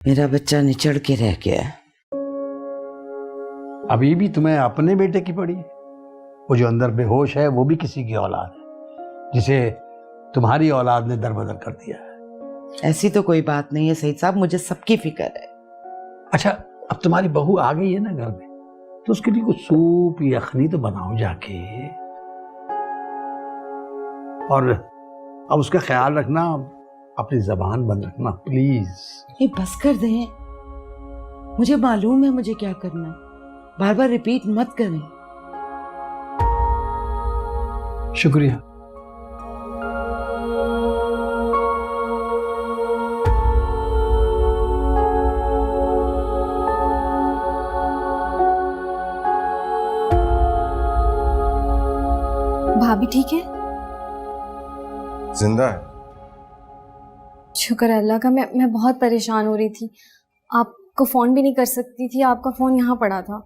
मेरा बच्चा निचड़ के रह गया। अभी भी तुम्हें अपने बेटे की पड़ी है। वो जो अंदर बेहोश है वो भी किसी की औलाद है, जिसे तुम्हारी औलाद ने दरबदर कर दिया है। ऐसी तो कोई बात नहीं है सईद साहब, मुझे सबकी फिक्र है। अच्छा, अब तुम्हारी बहू आ गई है ना घर में, तो उसके लिए कुछ सूप यखनी तो बनाओ जाके। और अब उसका ख्याल रखना, अपनी जबान बंद रखना प्लीज। ये बस कर दें, मुझे मालूम है मुझे क्या करना है, बार बार रिपीट मत करें। शुक्रिया। भाभी ठीक है? जिंदा है। शुक्र अल्लाह का। मैं बहुत परेशान हो रही थी, आपको फोन भी नहीं कर सकती थी, आपका फोन यहाँ पड़ा था।